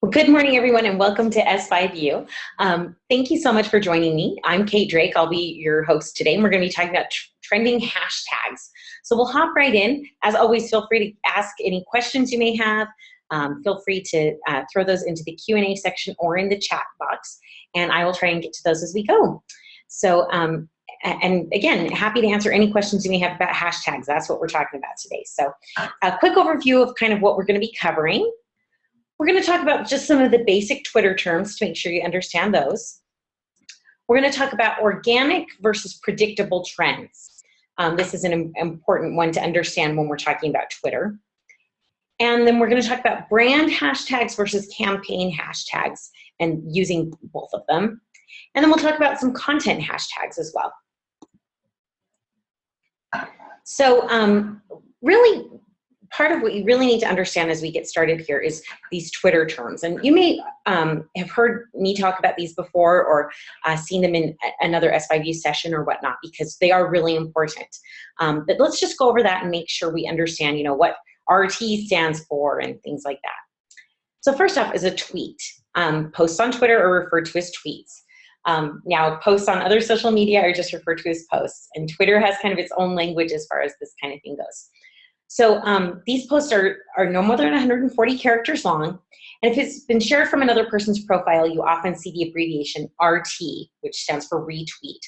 Well, good morning, everyone, and welcome to S5U. Thank you so much for joining me. I'm Kate Drake. I'll be your host today, and we're going to be talking about trending hashtags. So we'll hop right in. As always, feel free to ask any questions you may have. Feel free to throw those into the Q&A section or in the chat box, and I will try and get to those as we go. So, and again, happy to answer any questions you may have about hashtags. That's what we're talking about today. So a quick overview of kind of what we're going to be covering. We're going to talk about just some of the basic Twitter terms to make sure you understand those. We're going to talk about organic versus predictable trends. This is an important one to understand when we're talking about Twitter. And then we're going to talk about brand hashtags versus campaign hashtags and using both of them. And then we'll talk about some content hashtags as well. So really, part of what you really need to understand as we get started here is these Twitter terms. And you may have heard me talk about these before or seen them in another S5U session or whatnot, because they are really important. But let's just go over that and make sure we understand, what RT stands for and things like that. So first off is a tweet. Posts on Twitter are referred to as tweets. Now, posts on other social media are just referred to as posts. And Twitter has kind of its own language as far as this kind of thing goes. So these posts are no more than 140 characters long, and if it's been shared from another person's profile, you often see the abbreviation RT, which stands for retweet,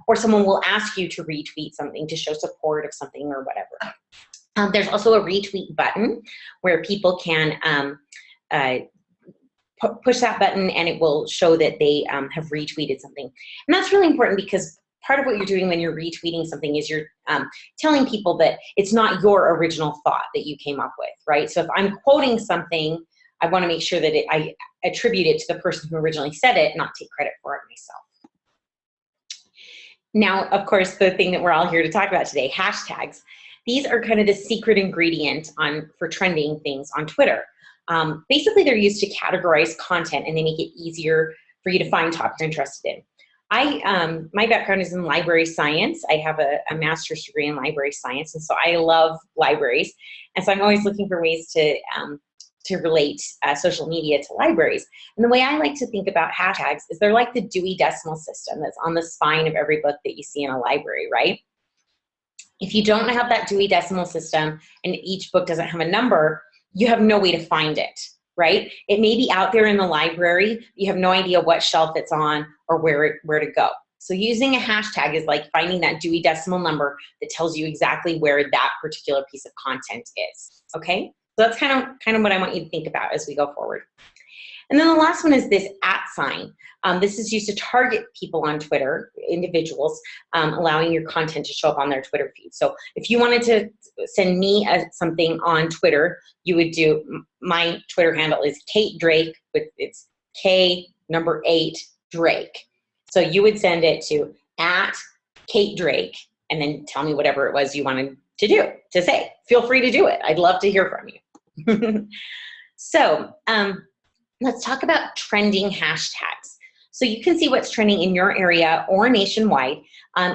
or someone will ask you to retweet something to show support of something or whatever. There's also a retweet button where people can push that button and it will show that they have retweeted something. And that's really important because part of what you're doing when you're retweeting something is you're telling people that it's not your original thought that you came up with, right? So if I'm quoting something, I want to make sure that I attribute it to the person who originally said it, not take credit for it myself. Now, of course, the thing that we're all here to talk about today, hashtags. These are kind of the secret ingredient for trending things on Twitter. Basically, they're used to categorize content and they make it easier for you to find topics you're interested in. My background is in library science. I have a master's degree in library science, and so I love libraries. And so I'm always looking for ways to relate social media to libraries. And the way I like to think about hashtags is they're like the Dewey Decimal System that's on the spine of every book that you see in a library, right? If you don't have that Dewey Decimal System and each book doesn't have a number, you have no way to find it, right? It may be out there in the library, you have no idea what shelf it's on or where to go. So using a hashtag is like finding that Dewey Decimal number that tells you exactly where that particular piece of content is, okay? So that's kind of what I want you to think about as we go forward. And then the last one is this @sign. This is used to target people on Twitter, individuals, allowing your content to show up on their Twitter feed. So if you wanted to send me something on Twitter, you would do, my Twitter handle is Kate Drake, it's K8 Drake. So you would send it to @Kate Drake and then tell me whatever it was you wanted to say. Feel free to do it. I'd love to hear from you. So, let's talk about trending hashtags. So you can see what's trending in your area or nationwide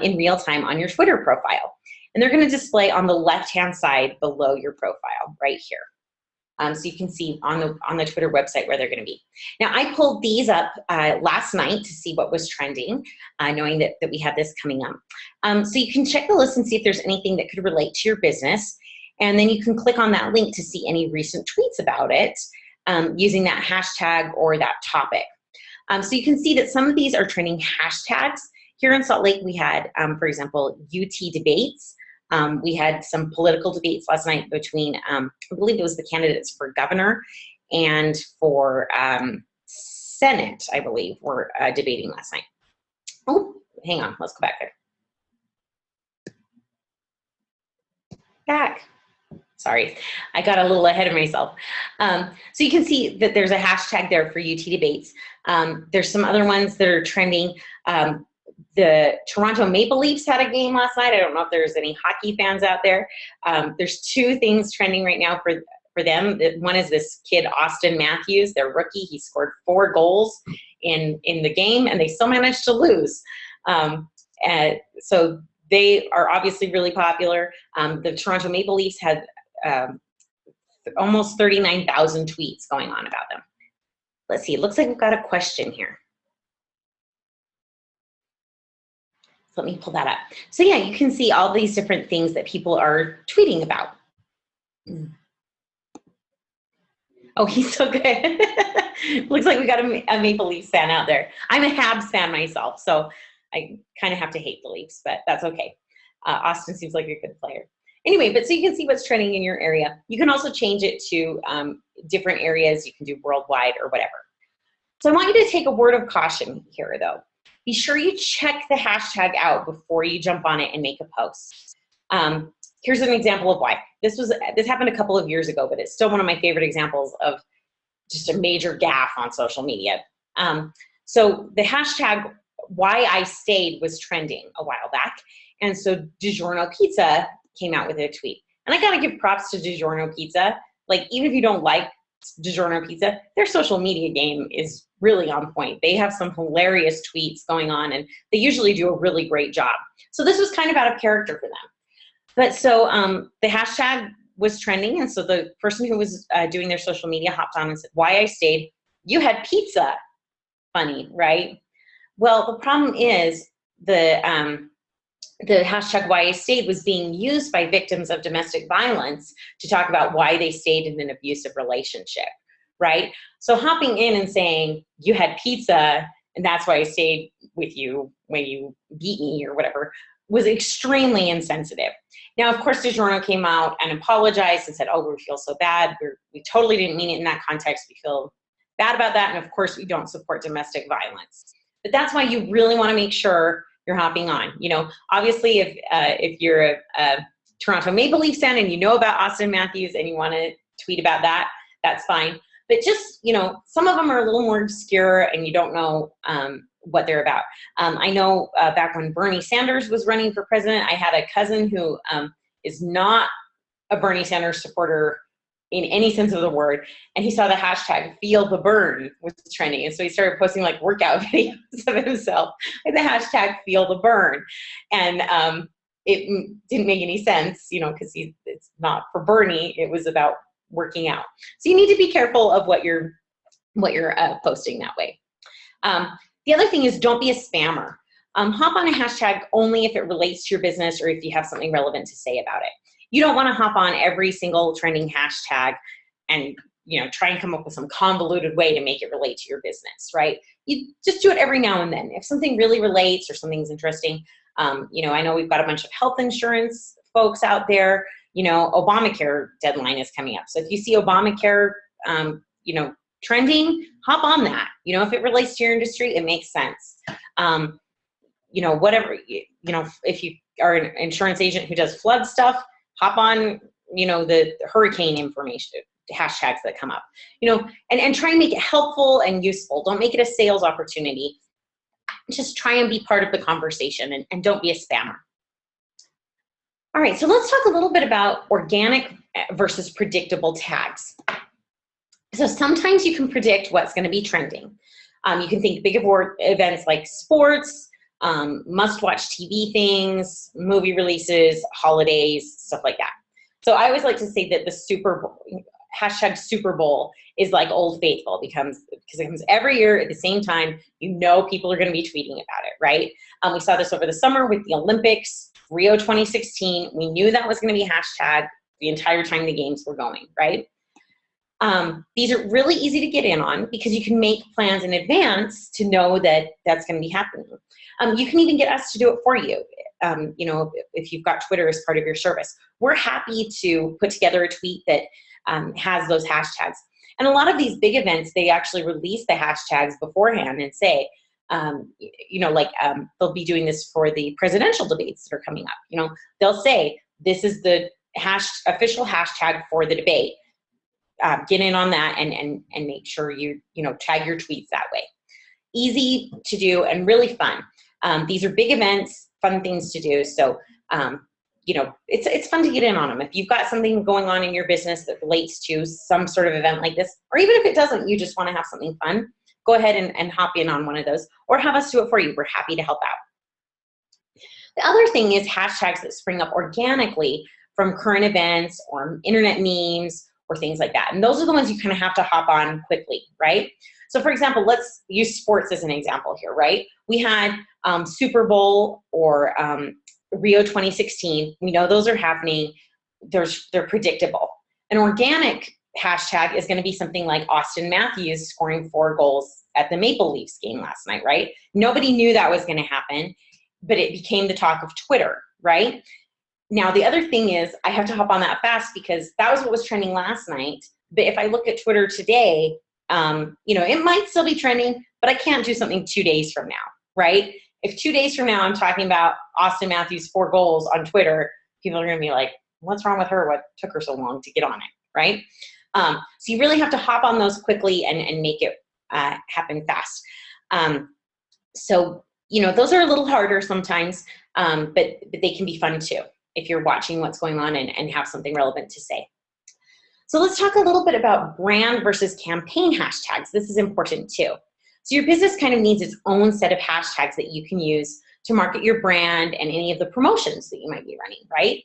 in real time on your Twitter profile. And they're going to display on the left-hand side below your profile right here. So you can see on the Twitter website where they're going to be. Now, I pulled these up last night to see what was trending, knowing that we had this coming up. So you can check the list and see if there's anything that could relate to your business. And then you can click on that link to see any recent tweets about it. Using that hashtag or that topic. So you can see that some of these are trending hashtags. Here in Salt Lake, we had, for example, UT debates. We had some political debates last night between, I believe it was the candidates for governor and for Senate, I believe, were debating last night. Oh, hang on, let's go back there. Back. Sorry, I got a little ahead of myself. So you can see that there's a hashtag there for UT debates. There's some other ones that are trending. The Toronto Maple Leafs had a game last night. I don't know if there's any hockey fans out there. There's two things trending right now for them. One is this kid, Austin Matthews, their rookie. He scored 4 goals in the game, and they still managed to lose. So they are obviously really popular. The Toronto Maple Leafs had almost 39,000 tweets going on about them. let's see, it looks like we've got a question here. So let me pull that up. So yeah, you can see all these different things that people are tweeting about. Oh, he's so good. Looks like we got a Maple Leafs fan out there. I'm a Habs fan myself, so I kind of have to hate the Leafs, but that's okay. Austin seems like a good player. Anyway, but so you can see what's trending in your area. You can also change it to different areas. You can do worldwide or whatever. So I want you to take a word of caution here, though. Be sure you check the hashtag out before you jump on it and make a post. Here's an example of why. This happened a couple of years ago, but it's still one of my favorite examples of just a major gaffe on social media. So the hashtag why I stayed was trending a while back. And so DiGiorno Pizza came out with a tweet. And I gotta give props to DiGiorno Pizza. Like, even if you don't like DiGiorno Pizza, their social media game is really on point. They have some hilarious tweets going on, and they usually do a really great job. So this was kind of out of character for them. But so the hashtag was trending, and so the person who was doing their social media hopped on and said, why I stayed, you had pizza. Funny, right? Well, the problem is the hashtag why I stayed was being used by victims of domestic violence to talk about why they stayed in an abusive relationship, right? So hopping in and saying, you had pizza, and that's why I stayed with you when you beat me or whatever, was extremely insensitive. Now, of course, DiGiorno came out and apologized and said, oh, we feel so bad. We totally didn't mean it in that context. We feel bad about that. And of course, we don't support domestic violence. But that's why you really want to make sure you're hopping on. You know, obviously, if you're a Toronto Maple Leafs fan and you know about Austin Matthews and you want to tweet about that, that's fine. But just, you know, some of them are a little more obscure and you don't know what they're about. I know back when Bernie Sanders was running for president, I had a cousin who is not a Bernie Sanders supporter in any sense of the word, and he saw the hashtag Feel the Burn was trending, and so he started posting like workout videos of himself with the hashtag Feel the Burn, and it didn't make any sense, you know, because it's not for Bernie, it was about working out. So you need to be careful of what you're posting that way. The other thing is, don't be a spammer. Hop on a hashtag only if it relates to your business or if you have something relevant to say about it. You don't want to hop on every single trending hashtag and, you know, try and come up with some convoluted way to make it relate to your business, right? You just do it every now and then. If something really relates or something's interesting, you know, I know we've got a bunch of health insurance folks out there. You know, Obamacare deadline is coming up. So if you see Obamacare, you know, trending, hop on that. You know, if it relates to your industry, it makes sense. You know, whatever, you know, if you are an insurance agent who does flood stuff, hop on, you know, the hurricane information, hashtags that come up, you know, and try and make it helpful and useful. Don't make it a sales opportunity. Just try and be part of the conversation and don't be a spammer. All right, so let's talk a little bit about organic versus predictable tags. So sometimes you can predict what's going to be trending. You can think big events like sports, must-watch TV things, movie releases, holidays, stuff like that. So I always like to say that the Super Bowl, hashtag Super Bowl, is like Old Faithful because it comes every year at the same time. You know people are going to be tweeting about it, right? We saw this over the summer with the Olympics, Rio 2016. We knew that was going to be hashtag the entire time the games were going, right? These are really easy to get in on because you can make plans in advance to know that that's going to be happening. You can even get us to do it for you. You know, if you've got Twitter as part of your service, we're happy to put together a tweet that has those hashtags. And a lot of these big events, they actually release the hashtags beforehand and say, you know, like they'll be doing this for the presidential debates that are coming up. You know, they'll say, this is the official hashtag for the debate. Get in on that and make sure you know, tag your tweets that way. Easy to do and really fun. These are big events, fun things to do. So, you know, it's fun to get in on them. If you've got something going on in your business that relates to some sort of event like this, or even if it doesn't, you just want to have something fun, go ahead and hop in on one of those or have us do it for you. We're happy to help out. The other thing is hashtags that spring up organically from current events or internet memes or things like that. And those are the ones you kind of have to hop on quickly, right? So for example, let's use sports as an example here, right? We had Super Bowl or Rio 2016. We know those are happening. They're predictable. An organic hashtag is going to be something like Austin Matthews scoring 4 goals at the Maple Leafs game last night, right? Nobody knew that was going to happen, but it became the talk of Twitter, right? Now, the other thing is I have to hop on that fast because that was what was trending last night. But if I look at Twitter today, it might still be trending, but I can't do something 2 days from now, right? If 2 days from now I'm talking about Austin Matthews 4 goals on Twitter, people are going to be like, what's wrong with her? What took her so long to get on it, right? So you really have to hop on those quickly and make it happen fast. So those are a little harder sometimes, but they can be fun too if you're watching what's going on and have something relevant to say. So let's talk a little bit about brand versus campaign hashtags. This is important too. So your business kind of needs its own set of hashtags that you can use to market your brand and any of the promotions that you might be running, right?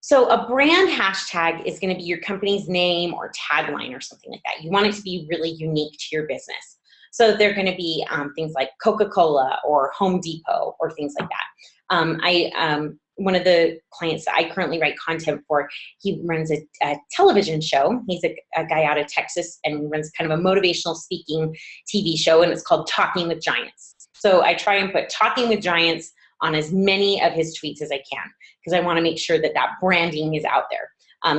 So a brand hashtag is going to be your company's name or tagline or something like that. You want it to be really unique to your business. So they're going to be things like Coca-Cola or Home Depot or things like that. One of the clients that I currently write content for, he runs a television show. He's a guy out of Texas and he runs kind of a motivational speaking TV show, and it's called Talking with Giants. So I try and put Talking with Giants on as many of his tweets as I can because I want to make sure that that branding is out there.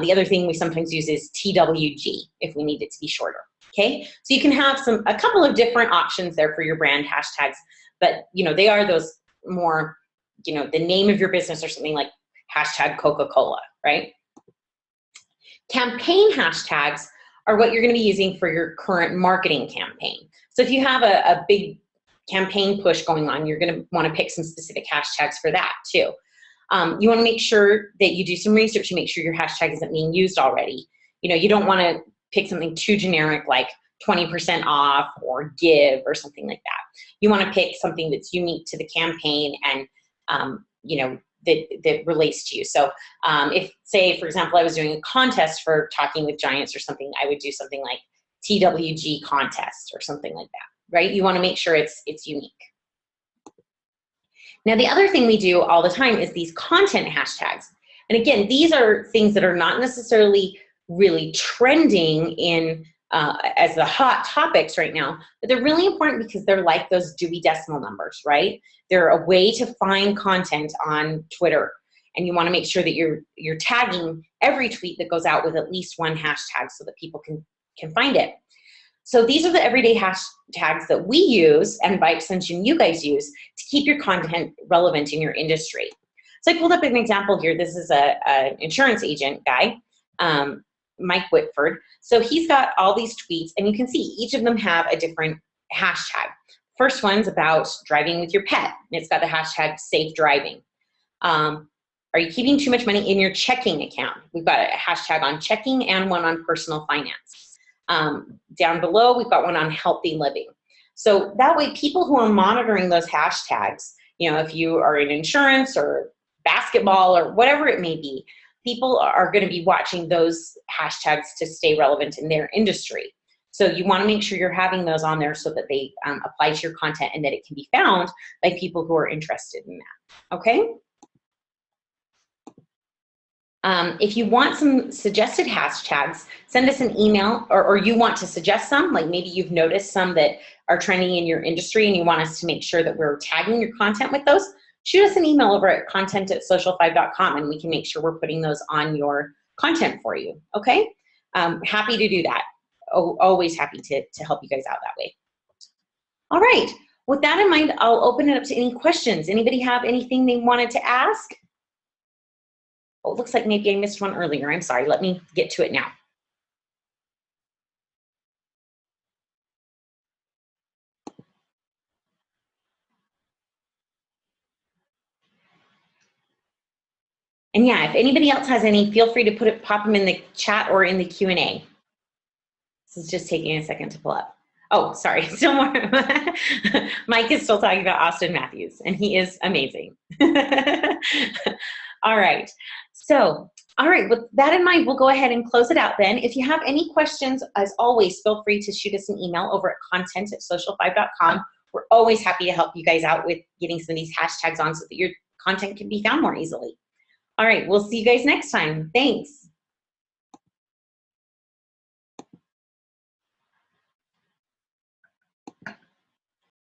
The other thing we sometimes use is TWG if we need it to be shorter. Okay, so you can have a couple of different options there for your brand hashtags, but they are those more, the name of your business or something like hashtag Coca-Cola, right? Campaign hashtags are what you're going to be using for your current marketing campaign. So if you have a big campaign push going on, you're going to want to pick some specific hashtags for that too. You want to make sure that you do some research and make sure your hashtag isn't being used already. You don't want to pick something too generic like 20% off or give or something like that. You want to pick something that's unique to the campaign and that relates to you. So if, say, for example, I was doing a contest for Talking with Giants or something, I would do something like TWG contest or something like that, right? You want to make sure it's unique. Now, the other thing we do all the time is these content hashtags. And again, these are things that are not necessarily really trending in as the hot topics right now, but they're really important because they're like those Dewey Decimal numbers, right? They're a way to find content on Twitter, and you want to make sure that you're tagging every tweet that goes out with at least one hashtag so that people can find it. So these are the everyday hashtags that we use and by extension you guys use to keep your content relevant in your industry. So I pulled up an example here. This is an insurance agent guy, Mike Whitford. So he's got all these tweets, and you can see each of them have a different hashtag. First one's about driving with your pet, and it's got the hashtag safe driving. Are you keeping too much money in your checking account? We've got a hashtag on checking and one on personal finance. Down below, we've got one on healthy living. So that way, people who are monitoring those hashtags, if you are in insurance or basketball or whatever it may be, people are going to be watching those hashtags to stay relevant in their industry. So you want to make sure you're having those on there so that they apply to your content and that it can be found by people who are interested in that. Okay? If you want some suggested hashtags, send us an email, or you want to suggest some, like maybe you've noticed some that are trending in your industry and you want us to make sure that we're tagging your content with those. Shoot us an email over at content@social5.com and we can make sure we're putting those on your content for you, okay? Happy to do that. Always happy to help you guys out that way. All right, with that in mind, I'll open it up to any questions. Anybody have anything they wanted to ask? Oh, it looks like maybe I missed one earlier. I'm sorry, let me get to it now. And yeah, if anybody else has any, feel free to pop them in the chat or in the Q&A. This is just taking a second to pull up. Oh, sorry, still more. Mike is still talking about Austin Matthews, and he is amazing. All right, so All right, with that in mind, we'll go ahead and close it out then. If you have any questions, as always, feel free to shoot us an email over at content@social5.com. We're always happy to help you guys out with getting some of these hashtags on so that your content can be found more easily. All right, we'll see you guys next time. Thanks.